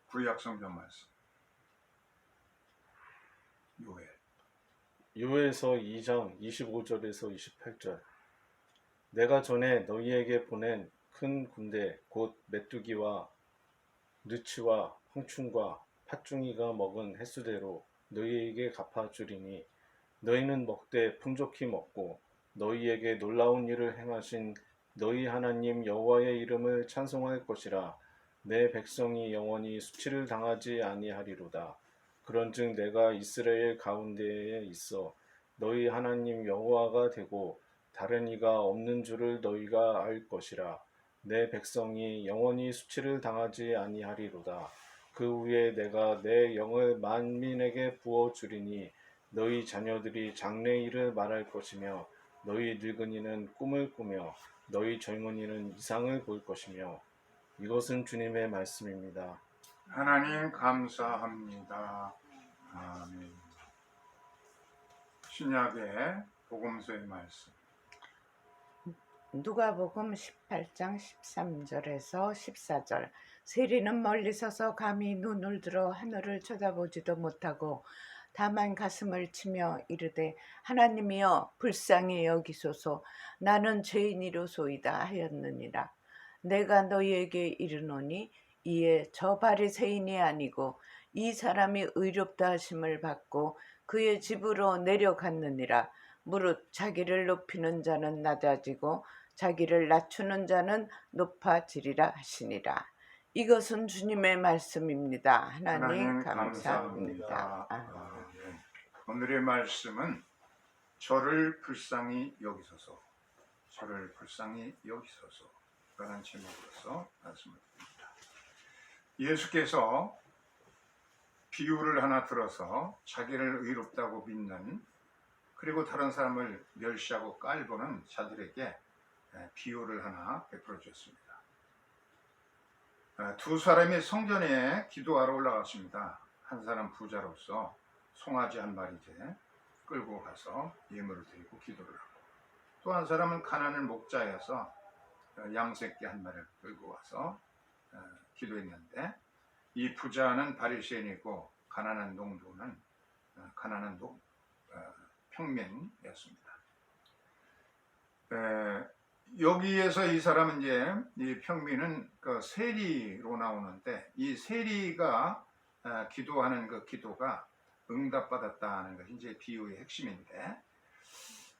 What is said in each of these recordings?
구약 성경 말씀 요엘서 2장 25절에서 28절. 내가 전에 너희에게 보낸 큰 군대 곧 메뚜기와 느치와 황충과 팥중이가 먹은 횟수대로 너희에게 갚아주리니 너희는 먹되 풍족히 먹고 너희에게 놀라운 일을 행하신 너희 하나님 여호와의 이름을 찬송할 것이라. 내 백성이 영원히 수치를 당하지 아니하리로다. 그런즉 내가 이스라엘 가운데에 있어 너희 하나님 여호와가 되고 다른 이가 없는 줄을 너희가 알 것이라. 내 백성이 영원히 수치를 당하지 아니하리로다. 그 후에 내가 내 영을 만민에게 부어 주리니 너희 자녀들이 장래일을 말할 것이며 너희 늙은이는 꿈을 꾸며 너희 젊은이는 이상을 볼 것이며. 이것은 주님의 말씀입니다. 하나님 감사합니다. 아멘. 신약의 복음서의 말씀 누가복음 18장 13절에서 14절. 세리는 멀리 서서 감히 눈을 들어 하늘을 쳐다보지도 못하고 다만 가슴을 치며 이르되 하나님이여 불쌍히 여기소서 나는 죄인이로소이다 하였느니라. 내가 너희에게 이르노니 이에 저 바리새인이 아니고 이 사람이 의롭다 하심을 받고 그의 집으로 내려갔느니라. 무릇 자기를 높이는 자는 낮아지고 자기를 낮추는 자는 높아지리라 하시니라. 이것은 주님의 말씀입니다. 하나님 감사합니다. 아멘. 오늘의 말씀은 저를 불쌍히 여기소서, 저를 불쌍히 여기소서 라는 제목으로서 말씀을 드립니다. 예수께서 비유를 하나 들어서 자기를 의롭다고 믿는, 그리고 다른 사람을 멸시하고 깔보는 자들에게 비유를 하나 베풀어 주셨습니다. 두 사람이 성전에 기도하러 올라갔습니다. 한 사람 부자로서 송아지 한 마리째 끌고 가서 예물을 드리고 기도를 하고, 또 한 사람은 가난한 목자여서 양새끼 한 마리를 끌고 와서 기도했는데, 이 부자는 바리새인이고 가난한 농부는 평민이었습니다. 여기에서 이 사람은 이제 이 평민은 그 세리로 나오는데, 이 세리가 기도하는 그 기도가 응답받았다는 것이 이제 비유의 핵심인데,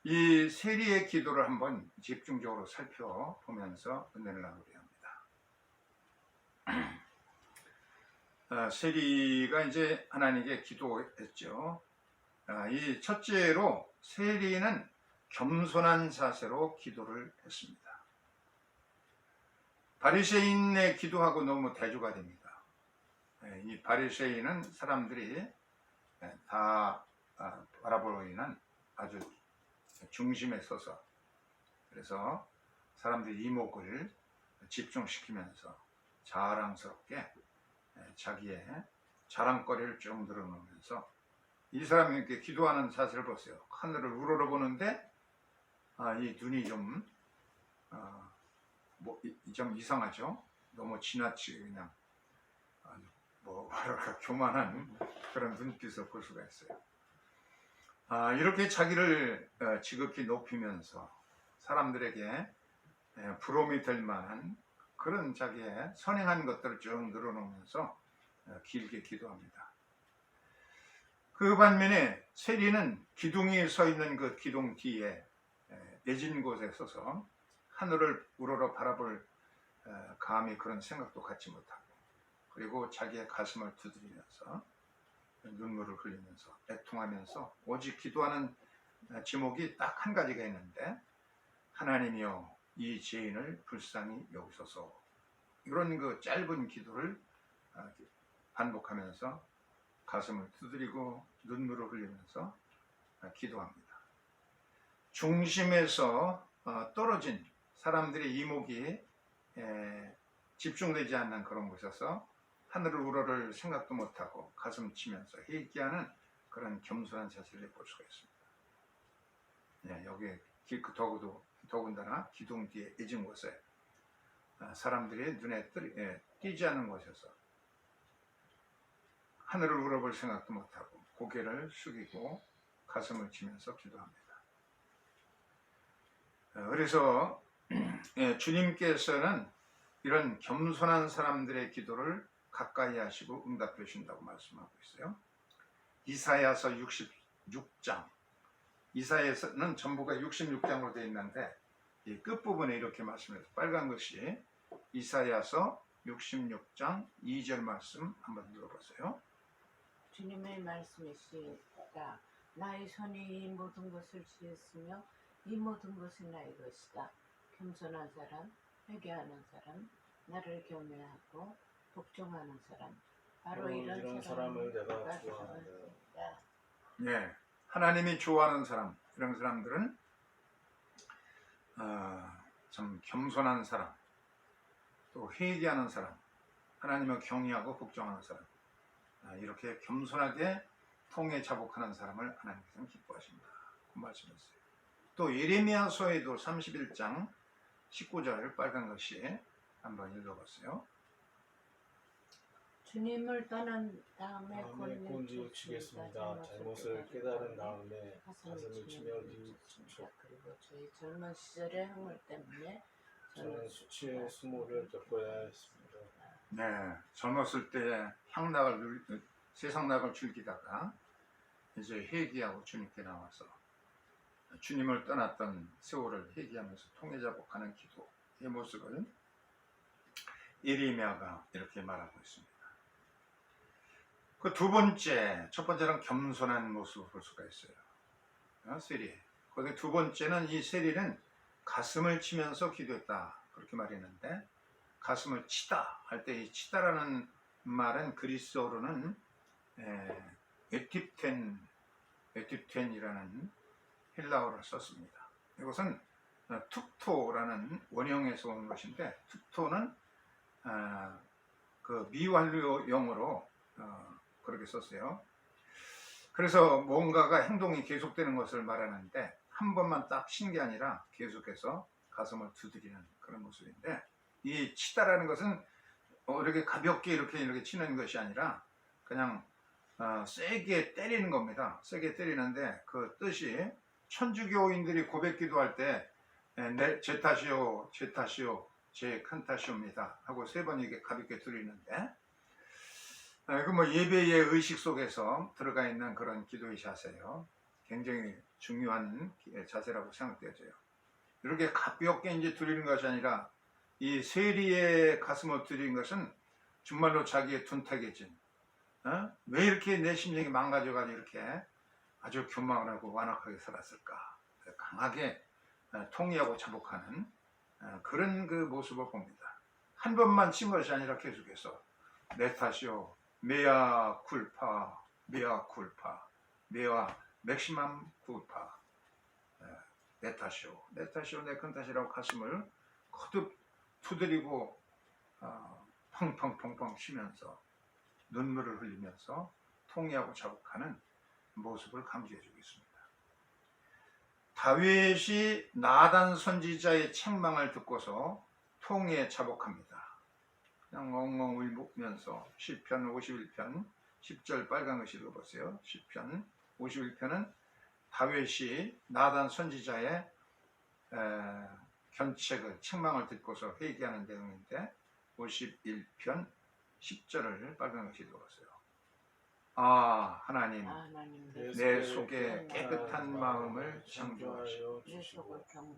이 세리의 기도를 한번 집중적으로 살펴보면서 은혜를 나누려 합니다. 세리가 이제 하나님께 기도했죠. 이 첫째로 세리는 겸손한 자세로 기도를 했습니다. 바리새인의 기도하고 너무 대조가 됩니다. 이 바리새인은 사람들이 다 바라보이는 아주 중심에 서서, 그래서 사람들이 이목을 집중시키면서 자랑스럽게 자기의 자랑거리를 쭉 늘어놓으면서, 이 사람이 이렇게 기도하는 자세를 보세요. 하늘을 우러러보는데 이 눈이 좀 좀 이상하죠. 너무 지나치게 그냥 뭐랄까 교만한 그런 눈빛을 볼 수가 있어요. 이렇게 자기를 지극히 높이면서 사람들에게 부러움이 될 만한 그런 자기의 선행한 것들을 쭉 늘어놓으면서 길게 기도합니다. 그 반면에 세리는 기둥이 서 있는 그 기둥 뒤에 내진 곳에 서서 하늘을 우러러 바라볼 감히 그런 생각도 갖지 못하고, 그리고 자기의 가슴을 두드리면서 눈물을 흘리면서 애통하면서 오직 기도하는 제목이 딱 한 가지가 있는데, 하나님이여 이 죄인을 불쌍히 여기소서, 이런 그 짧은 기도를 반복하면서 가슴을 두드리고 눈물을 흘리면서 기도합니다. 중심에서 떨어진 사람들의 이목이 집중되지 않는 그런 곳에서 하늘을 우러를 생각도 못하고 가슴 치면서 회개하는 그런 겸손한 자세를 볼 수가 있습니다. 여기 더군다나 기둥 뒤에 애진 곳에 사람들이 눈에 띄지 않는 곳에서 하늘을 우러볼 생각도 못하고 고개를 숙이고 가슴을 치면서 기도합니다. 그래서 주님께서는 이런 겸손한 사람들의 기도를 가까이 하시고 응답해 주신다고 말씀하고 있어요. 이사야서 66장, 이사야서는 전부가 66장으로 되어 있는데 이 끝부분에 이렇게 말씀해서 빨간 것이 이사야서 66장 2절 말씀 한번 읽어보세요. 주님의 말씀이시다. 나의 손이 이 모든 것을 지었으며 이 모든 것이 나의 것이다. 겸손한 사람, 회개하는 사람, 나를 경외하고 복종하는 사람, 바로 이런 사람을 내가 좋아한다. 예, 하나님이 좋아하는 사람, 이런 사람들은 참 겸손한 사람, 또 회개하는 사람, 하나님을 경외하고 복종하는 사람, 이렇게 겸손하게 통에 자복하는 사람을 하나님께서는 기뻐하신다. 그 말씀이었어요. 또 예레미야서에도 31장 19절 빨간 것이 한번 읽어봤어요. 주님을 떠난 다음에 곤지우치겠습니다. 잘못을 깨달은 다음에 가슴을 치며 뉘우쳤습니다. 그리고 저희 젊은 시절의 허물 때문에 저는 수치의 수모를 겪어야 했습니다. 네, 젊었을 때 세상낙을 즐기다가 이제 회개하고 주님께 나와서 주님을 떠났던 세월을 회개하면서 통해 자복하는 기도의 모습을 예레미야가 이렇게 말하고 있습니다. 그 두 번째, 첫 번째는 겸손한 모습을 볼 수가 있어요. 세리. 그런데 두 번째는 이 세리는 가슴을 치면서 기도했다. 그렇게 말했는데 가슴을 치다 할 때 이 치다라는 말은 그리스어로는 에티텐이라는 헬라어를 썼습니다. 이것은 툭토라는 원형에서 온 것인데 툭토는 그 미완료형으로 그렇게 썼어요. 그래서 뭔가가 행동이 계속되는 것을 말하는데 한 번만 딱 친 게 아니라 계속해서 가슴을 두드리는 그런 모습인데 이 치다라는 것은 이렇게 가볍게 이렇게 치는 것이 아니라 그냥 세게 때리는 겁니다. 세게 때리는데 그 뜻이 천주교인들이 고백 기도할 때 제 탓이요, 제 탓이요, 제 큰 탓이옵니다 하고 세 번 이게 가볍게 드리는데 그 뭐 예배의 의식 속에서 들어가 있는 그런 기도의 자세예요. 굉장히 중요한 자세라고 생각되어져요. 이렇게 가볍게 이제 드리는 것이 아니라 이 세리의 가슴을 드리는 것은 정말로 자기의 둔탁해진 왜 이렇게 내 심령이 망가져가지고 이렇게 아주 교만을 하고 완악하게 살았을까 강하게 통의하고 자복하는 그런 그 모습을 봅니다. 한 번만 친 것이 아니라 계속해서 내 탓이요 메아 쿨파 메아 쿨파 메아 맥시멈 쿨파 내 탓이요 내 탓이요 내 큰 탓이라고 가슴을 거듭 두드리고 펑펑펑펑 치면서 눈물을 흘리면서 통회하고 자복하는 모습을 강조해주고 있습니다. 다윗이 나단 선지자의 책망을 듣고서 통회에 자복합니다. 그냥 엉엉 울면서 시편 51편 10절 빨간 것이 읽어보세요. 시편 51편은 다윗이 나단 선지자의 견책을 책망을 듣고서 회개하는 내용인데 51편 10절을 빨간 것이 읽어보세요. 하나님 내 속에 깨끗한 마음을 창조하시고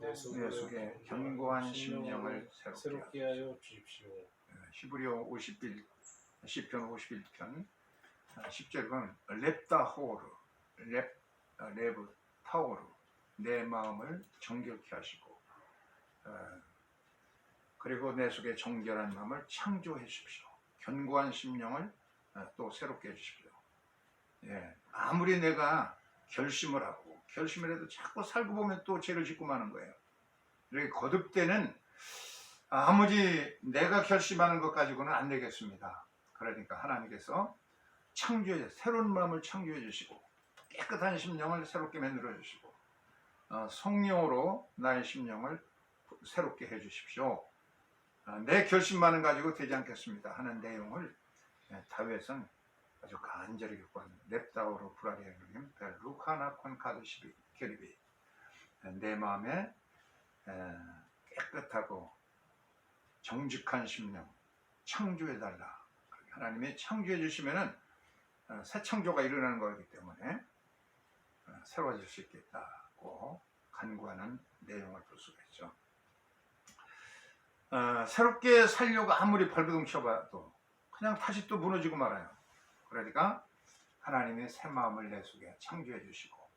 내 속에 견고한 심령을 새롭게 하여 주십시오. 히브리어 10편 51편 10절 보면 렙다호르 레브 타오르 내 마음을 정결케 하시고 그리고 내 속에 정결한 마음을 창조해 주십시오. 견고한 심령을 또 새롭게 해주십시오. 아무리 내가 결심을 하고 결심을 해도 자꾸 살고 보면 또 죄를 짓고 마는 거예요. 이렇게 거듭되는 아무리 내가 결심하는 것 가지고는 안 되겠습니다. 그러니까 하나님께서 새로운 마음을 창조해 주시고 깨끗한 심령을 새롭게 만들어 주시고 성령으로 나의 심령을 새롭게 해 주십시오. 내 결심만은 가지고 되지 않겠습니다 하는 내용을 다윗은 아주 간절히 요구합니다. 넵다오로 브라리아님 루카나 콘카드시비 게리비 내 마음에 깨끗하고 정직한 심령 창조해달라. 하나님이 창조해 주시면은 새 창조가 일어나는 거기 때문에 새로워질 수 있겠다고 간구하는 내용을 볼 수가 있죠. 새롭게 살려고 아무리 발버둥 쳐봐도 그냥 다시 또 무너지고 말아요. 그러니까 하나님의 새 마음을 내 속에 창조해 주시고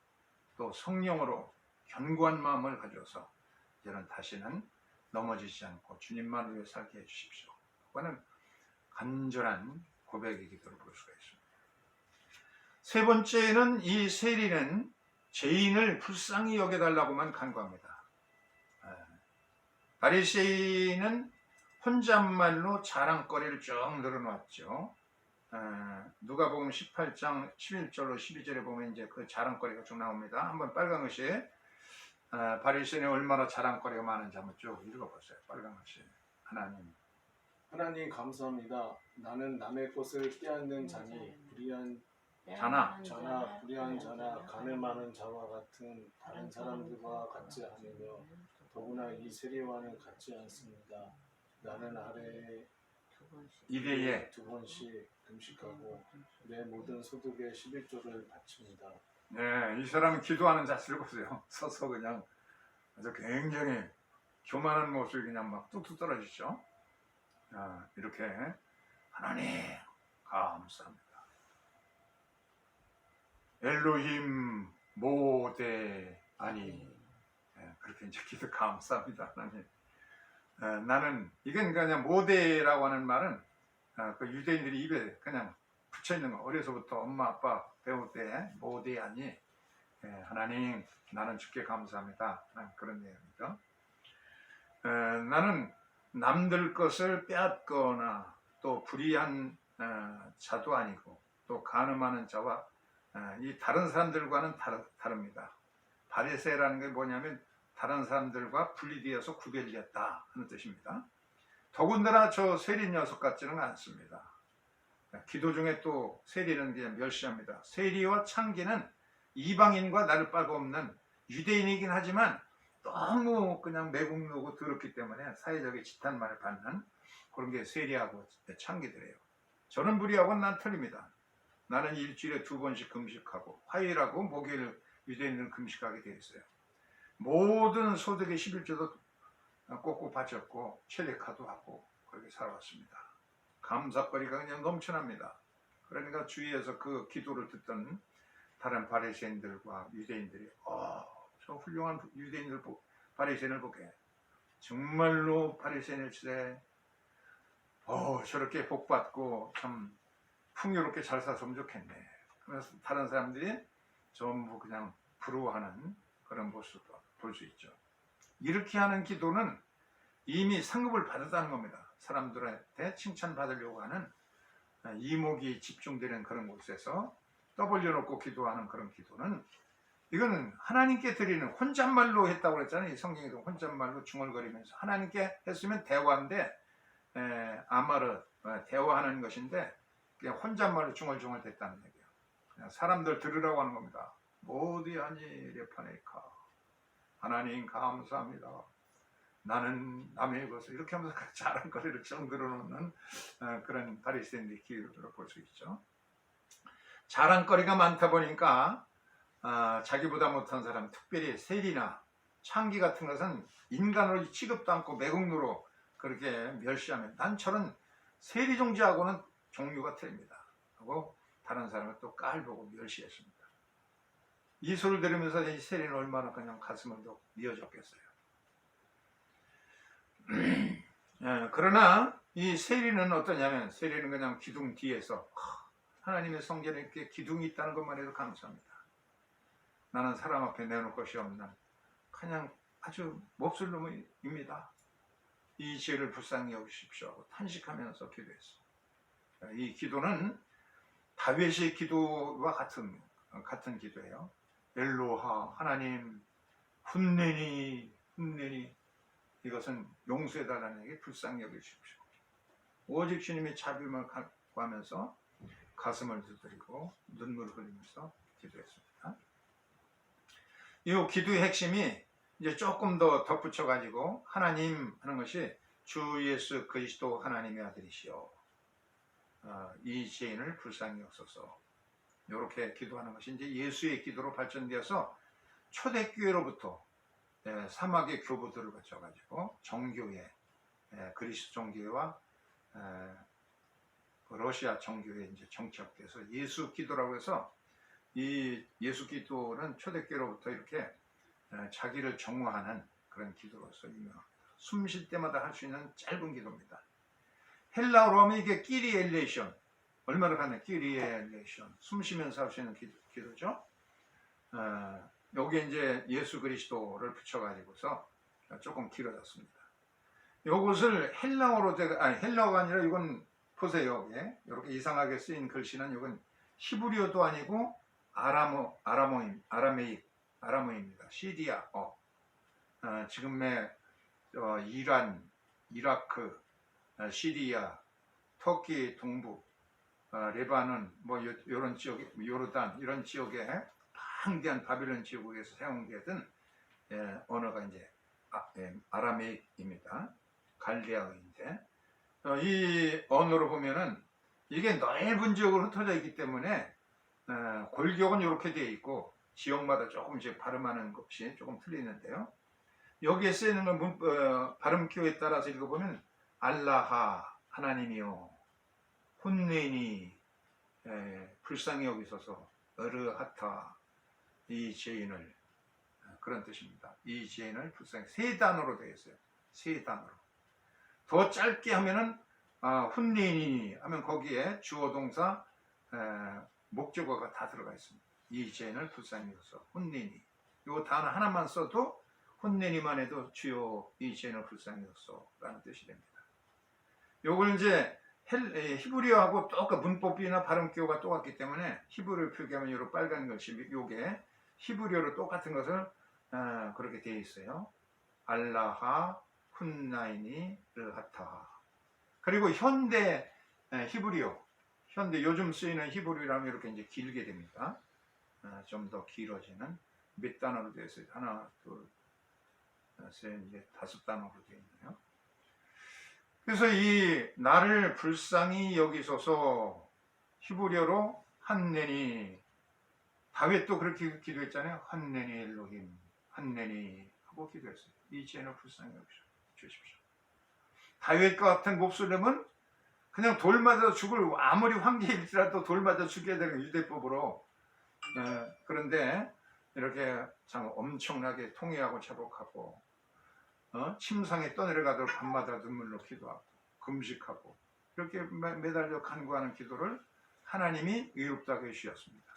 또 성령으로 견고한 마음을 가져서 이제는 다시는 넘어지지 않고 주님만 위해 살게 해주십시오. 그거는 간절한 고백의 기도를 볼 수가 있습니다. 세 번째는 이 세리는 죄인을 불쌍히 여겨달라고만 간구합니다. 바리새인은 혼잣말로 자랑거리를 쭉 늘어놨죠. 누가복음 18장 11절로 12절에 보면 이제 그 자랑거리가 쭉 나옵니다. 한번 빨간 글씨 바리새인이 얼마나 자랑거리가 많은지 한번 쭉 읽어보세요. 빨간 글씨 하나님 감사합니다. 나는 남의 것을 빼앗는 자니 불의한 자나 가늠하는 자와 같은 다른 사람들과 같지 않으며 더구나 이 세리와는 같지 않습니다. 나는 하루에 2대에 2번씩 금식하고 내 모든 소득의 11조를 바칩니다. 네, 이 사람은 기도하는 자세를 보세요. 서서 그냥 아주 굉장히 교만한 모습이 그냥 막 뚝뚝 떨어지죠. 이렇게 하나님 감사합니다. 엘로힘 모대 아니 그렇게 이제 기도 감사합니다. 하나님. 나는 이건 그냥 모대라고 하는 말은 그 유대인들이 입에 그냥 붙여 있는 거. 어려서부터 엄마 아빠 배울 때 모대 아니 하나님 나는 주께 감사합니다. 그런 내용이죠. 나는 남들 것을 빼앗거나 또 불의한 자도 아니고 또 간음하는 자와 이 다른 사람들과는 다릅니다. 바리새라는 게 뭐냐면 다른 사람들과 분리되어서 구별되었다 하는 뜻입니다. 더군다나 저 세리 녀석 같지는 않습니다. 기도 중에 또 세리는 그냥 멸시합니다. 세리와 창기는 이방인과 나를 바가 없는 유대인이긴 하지만 너무 그냥 매국노고 더럽기 때문에 사회적인 지탄만을 받는 그런 게 세리하고 창기들이에요. 저는 무리하고는 난 틀립니다. 나는 일주일에 2번씩 금식하고 화요일하고 목요일 유대인들은 금식하게 되어 있어요. 모든 소득의 11조도 꼭꼭 바쳤고 첼레카도 하고 그렇게 살아왔습니다. 감사거리가 그냥 넘쳐납니다. 그러니까 주위에서 그 기도를 듣던 다른 바리새인들과 유대인들이 저 훌륭한 유대인들 바리새인을 보게 정말로 바리새인일세 저렇게 복받고 참 풍요롭게 잘 살았으면 좋겠네. 그래서 다른 사람들이 전부 그냥 부러워하는 그런 모습을 볼 수 있죠. 이렇게 하는 기도는 이미 상급을 받았다는 겁니다. 사람들한테 칭찬받으려고 하는 이목이 집중되는 그런 곳에서 떠벌려놓고 기도하는 그런 기도는 이거는 하나님께 드리는 혼잣말로 했다고 그랬잖아요. 성경에도 혼잣말로 중얼거리면서 하나님께 했으면 대화인데 아마르 대화하는 것인데 그냥 혼잣말로 중얼중얼 됐다는 얘기예요. 그냥 사람들 들으라고 하는 겁니다. 모디 아니 레파네이카 하나님 감사합니다. 나는 남의 것을 이렇게 하면서 자랑거리를 정들어 놓는 그런 바리새인의 기도를 볼 수 있죠. 자랑거리가 많다 보니까 자기보다 못한 사람, 특별히 세리나 창기 같은 것은 인간으로 취급도 않고 매국노로 그렇게 멸시하면 난 저런 세리 종지하고는 종류가 틀립니다. 하고 다른 사람을 또 깔보고 멸시했습니다. 이 소리를 들으면서 이 세리는 얼마나 그냥 가슴을 더 미어졌겠어요. 그러나 이 세리는 어떠냐면 세리는 그냥 기둥 뒤에서 하나님의 성전에 이렇게 기둥이 있다는 것만 해도 감사합니다. 나는 사람 앞에 내놓을 것이 없는 그냥 아주 몹쓸 놈입니다. 이 죄를 불쌍히 여기십시오 하고 탄식하면서 기도했어. 이 기도는 다윗의 기도와 같은 기도예요. 엘로하 하나님 훈내니 이것은 용서해달라는 얘기 불쌍히 여기십시오. 오직 주님이 자비만 갖고 하면서 가슴을 두드리고 눈물을 흘리면서 기도했습니다. 이 기도의 핵심이 이제 조금 더 덧붙여 가지고 하나님 하는 것이 주 예수 그리스도 하나님의 아들이시여 이 죄인을 불쌍히 여기소서, 이렇게 기도하는 것이 이제 예수의 기도로 발전되어서 초대교회로부터 사막의 교부들을 거쳐 가지고 정교회, 그리스 정교회와 러시아 정교회 이제 정착돼서 예수 기도라고 해서, 이 예수 기도는 초대교회로부터 이렇게 자기를 정화하는 그런 기도로서 유명합니다. 숨 쉴 때마다 할 수 있는 짧은 기도입니다. 헬라어로 하면 이게 끼리엘레이션, 얼마나 가는 끼리엘레이션, 숨 쉬면서 할 수 있는 기도죠. 여기에 이제 예수 그리스도를 붙여가지고서 조금 길어졌습니다. 이것을 헬라어로 헬라어가 아니라 이건 보세요. 이렇게 이상하게 쓰인 글씨는 이건 히브리어도 아니고 아람어입니다. 시리아어. 지금의 이란, 이라크, 시리아, 터키 동부, 레바논, 뭐 이런 지역, 요르단 이런 지역에 방대한 바빌론 지역에서 사용되던 언어가 이제 아라메익입니다. 갈대아어인데 이 언어로 보면은 이게 넓은 지역으로 흩어져 있기 때문에 골격은 이렇게 되어 있고 지역마다 조금씩 발음하는 것이 조금 틀리는데요. 여기에 쓰이는 건 발음기호에 따라서 읽어보면 알라하 하나님이요, 혼내니 불쌍히 여기소서, 어르하타 이 죄인을, 그런 뜻입니다. 이 죄인을 불쌍히, 세 단어로 되어 있어요. 세 단어로. 더 짧게 하면은 혼내니 하면 거기에 주어 동사 목적어가 다 들어가 있습니다. 이 죄인을 불쌍히 여기소서, 혼내니. 이 단어 하나만 써도 혼내니만 해도 주여 이 죄인을 불쌍히 여기소서 라는 뜻이 됩니다. 요걸 이제 히브리어하고 똑같 문법이나 발음기호가 똑같기 때문에 히브리어 표기하면 요런 빨간 글씨, 요게 히브리어로 똑같은 것을 그렇게 되어 있어요. 알라하 훈나이니 르하타. 그리고 현대 히브리어, 현대 요즘 쓰이는 히브리어라면 이렇게 이제 길게 됩니다. 좀 더 길어지는 몇 단어로 되어 있어요. 하나, 둘, 셋, 넷, 다섯 단어로 되어 있네요. 그래서 이 나를 불쌍히 여기소서, 히브리어로 한네니, 다윗도 그렇게 기도했잖아요. 한네니 엘로힘, 한네니 하고 기도했어요. 이 죄인을 불쌍히 여기주십시오. 다윗과 같은 목소리면 그냥 돌 맞아 죽을, 아무리 황제일지라도 돌 맞아 죽여야 되는 유대법으로. 그런데 이렇게 참 엄청나게 통회하고 자복하고 침상에 떠내려가도록 밤마다 눈물로 기도하고 금식하고 이렇게 매달려 간구하는 기도를 하나님이 의롭다고 해주셨습니다.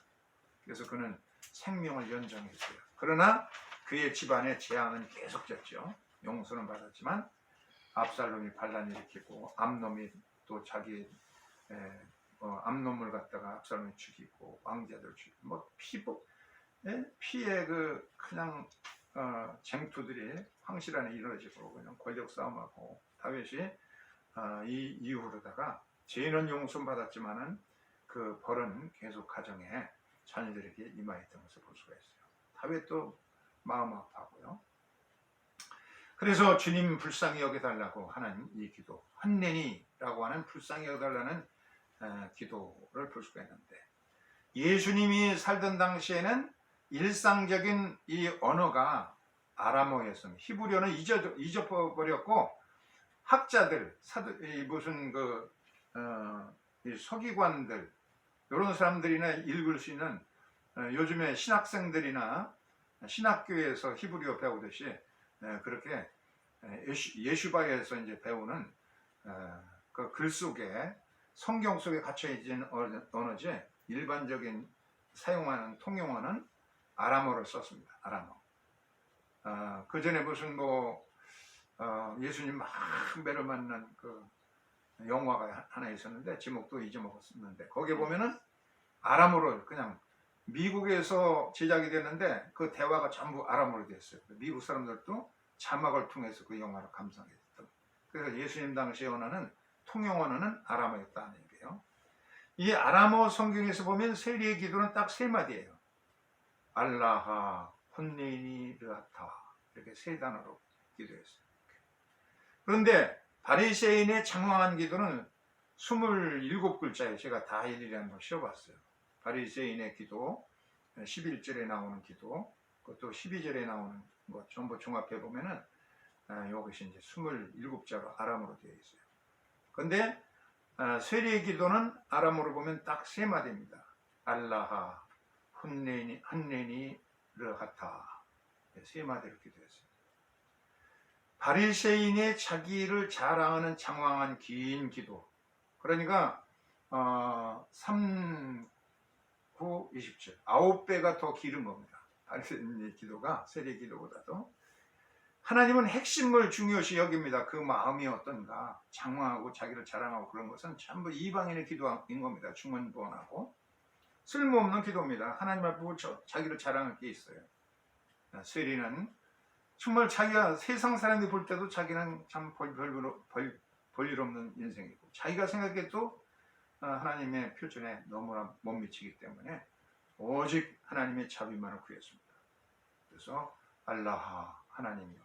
그래서 그는 생명을 연장했어요. 그러나 그의 집안에 재앙은 계속됐죠. 용서는 받았지만 압살롬이 반란 일으키고 암놈이 또 자기 암놈을 갖다가 압살롬이 죽이고 왕자들 죽이고 뭐 피의 그 그냥 쟁투들이 황실 안에 이루어지고 그냥 권력 싸움하고 다윗이 이 이후로다가 죄는 용서 받았지만은 그 벌은 계속 가정에 자녀들에게 임하였던 것을 볼 수가 있어요. 다윗도 마음 아파하고요. 그래서 주님 불쌍히 여겨달라고 하는 이 기도, 한내니라고 하는 불쌍히 여겨달라는 기도를 볼 수가 있는데, 예수님이 살던 당시에는 일상적인 이 언어가 아람어였습니다. 히브리어는 잊어버렸고 학자들, 무슨 이 서기관들 이런 사람들이나 읽을 수 있는 요즘에 신학생들이나 신학교에서 히브리어 배우듯이 그렇게 예슈바에서 이제 배우는 그 글 속에 성경 속에 갇혀 있는 언어지, 일반적인 사용하는 통용어는 아람어를 썼습니다. 아람어. 그 전에 무슨 예수님 막 매를 맞는 그 영화가 하나 있었는데 제목도 잊어먹었는데 거기에 보면은 아람어로, 그냥 미국에서 제작이 됐는데 그 대화가 전부 아람어로 됐어요. 미국 사람들도 자막을 통해서 그 영화를 감상했던. 그래서 예수님 당시의 언어는 통용 언어는 아람어였다는 얘기예요. 이 아람어 성경에서 보면 세리의 기도는 딱 세 마디예요. 알라하, 혼네니, 르하타 이렇게 세 단어로 기도했어요. 그런데 바리새인의 장황한 기도는 27글자예요. 제가 다 일일이 한번 쉬어봤어요. 바리새인의 기도, 11절에 나오는 기도, 그것도 12절에 나오는 것 전부 종합해 보면은 이것이 이제 27자로 아람어로 되어 있어요. 그런데 세리의 기도는 아람어로 보면 딱 세 마디입니다. 알라하, 한네니, 르하타 세 마디로 기도했어요. 바리새인의 자기를 자랑하는 장황한 긴 기도. 그러니까 3, 9, 20절 9배가 더 길은 겁니다. 바리새인의 기도가 세리의 기도보다도. 하나님은 핵심을 중요시 여깁니다. 그 마음이 어떤가, 장황하고 자기를 자랑하고 그런 것은 전부 이방인의 기도인 겁니다. 중언부언하고 쓸모없는 기도입니다. 하나님 앞에 자기를 자랑할 게 있어요. 세리는 정말 자기가 세상 사람이 볼 때도 자기는 참 볼일 없는 인생이고, 자기가 생각해도 하나님의 표준에 너무나 못 미치기 때문에 오직 하나님의 자비만을 구했습니다. 그래서 알라하, 하나님이여,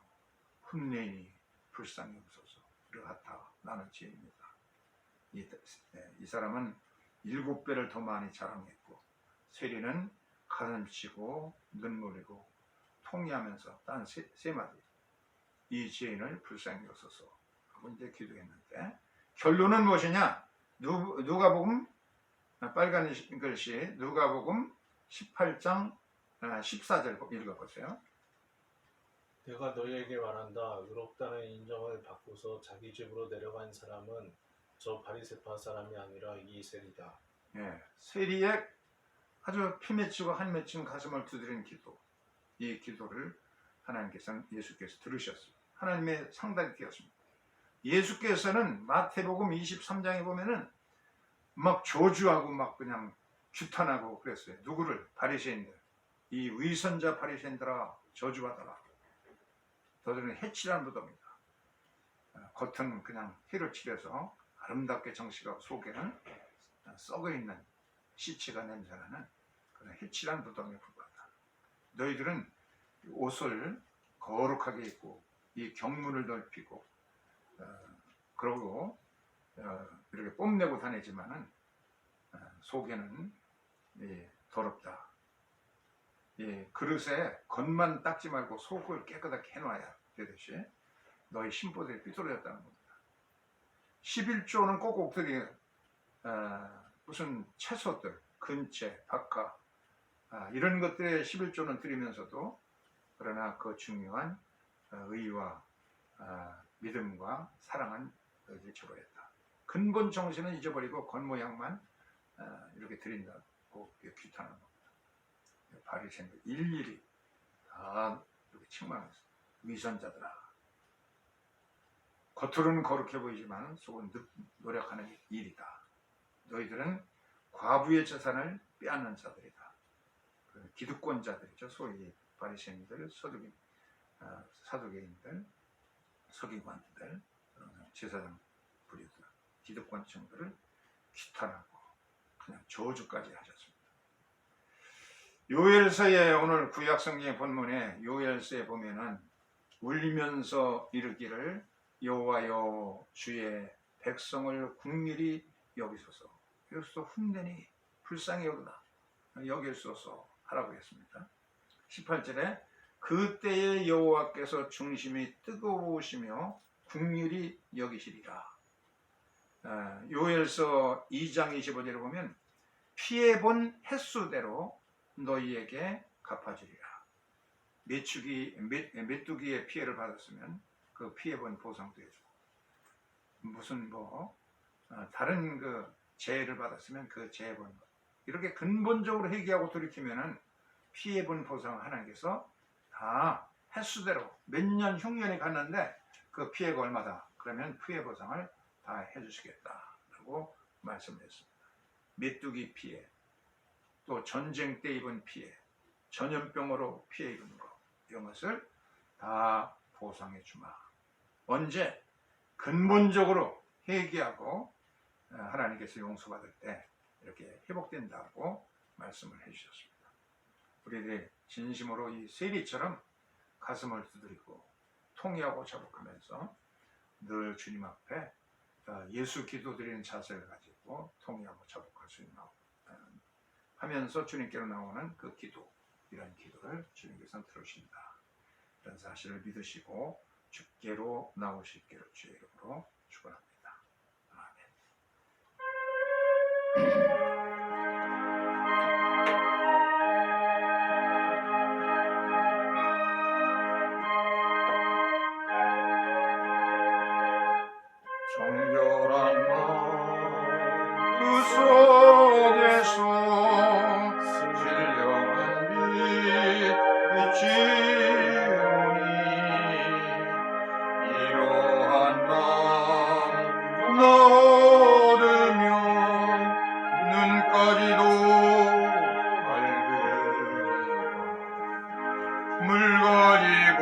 흠내니 불쌍히 여기소서, 르하타, 나는 죄인이다. 이 사람은 7배를 더 많이 자랑했고, 세리는 가슴치고 눈물이고 통이하면서 딴 세 마디, 이 죄인을 불쌍히 여기소서 하고 이제 기도했는데, 결론은 무엇이냐? 누가복음, 빨간 글씨 누가복음 18장 14절 읽어보세요. 내가 너희에게 말한다. 의롭다는 인정을 받고서 자기 집으로 내려간 사람은 저 바리새파 사람이 아니라 이 세리다. 예, 세리의 아주 피 맺히고 한 맺힌 가슴을 두드린 기도, 이 기도를 예수께서 들으셨습니다. 하나님의 상당히 되었습니다. 예수께서는 마태복음 23장에 보면은 막 저주하고 막 그냥 규탄하고 그랬어요. 누구를? 바리새인들. 이 위선자 바리새인들아, 저주받아라. 너희들은 해치란 무덤이다. 겉은 그냥 피를 칠해서 아름답게 정식하고 속에는 썩어있는 시체가 냄새나는 그런 해치란 무덤에 불과하다. 너희들은 옷을 거룩하게 입고 이 경문을 넓히고 그러고 이렇게 뽐내고 다니지만은 속에는 더럽다. 그릇에 겉만 닦지 말고 속을 깨끗하게 해놔야 되듯이 너희 신보들이 삐뚤어졌다는 겁니다. 11조는 꼭꼭 드리 무슨 채소들, 근채, 박하 이런 것들의 11조는 드리면서도, 그러나 그 중요한 의와 믿음과 사랑은 너희들이 저버렸다. 근본 정신은 잊어버리고 겉모양만 이렇게 드린다고 규탄하는 겁니다. 바리새인들 일일이 다 이렇게 책망했어요. 위선자들아, 겉으로는 거룩해 보이지만 속은 노력하는 일이다. 너희들은 과부의 재산을 빼앗는 자들이다. 기득권자들이죠. 소위 바리새인들, 사두개인들, 서기관들, 제사장 부류들, 기득권층들을 규탄하고 그냥 저주까지 하셨습니다. 요엘서의 오늘 구약성경의 본문에 요엘서에 보면은 울면서 이르기를 여호와여 주의 백성을 긍휼히 여기소서, 여기서 흠내니 불쌍히 여기소서 하라고 했습니다. 18절에 그때의 여호와께서 중심이 뜨거우시며 긍휼히 여기시리라. 요엘서 2장 25절에 보면 피해본 횟수대로 너희에게 갚아주리라. 메뚜기의 피해를 받았으면 그 피해본 보상도 해주고, 무슨 다른 그 재해를 받았으면 그 재해본 것, 이렇게 근본적으로 회개하고 돌이키면은 피해본 보상을 하나님께서 다 횟수대로 몇 년 흉년이 갔는데 그 피해가 얼마다, 그러면 피해 보상을 다 해주시겠다라고 말씀했습니다. 메뚜기 피해, 또 전쟁 때 입은 피해, 전염병으로 피해 입은 것, 이런 것을 다 보상해 주마. 언제? 근본적으로 회개하고 하나님께서 용서받을 때 이렇게 회복된다고 말씀을 해주셨습니다. 우리들이 진심으로 이 세리처럼 가슴을 두드리고 통회하고 자복하면서 늘 주님 앞에 예수 기도드리는 자세를 가지고 통회하고 자복할 수 있는 하면서 주님께로 나오는 그 기도, 이런 기도를 주님께서는 들으신다. 이런 사실을 믿으시고 주께로 나오실 기를 주의 이름으로 축원합니다. 아멘. 정결한 마음 그 속에서 신령한 빛 비치오니 이러한 마음 얻으면 눈까지도 밝으리라. 물 가지고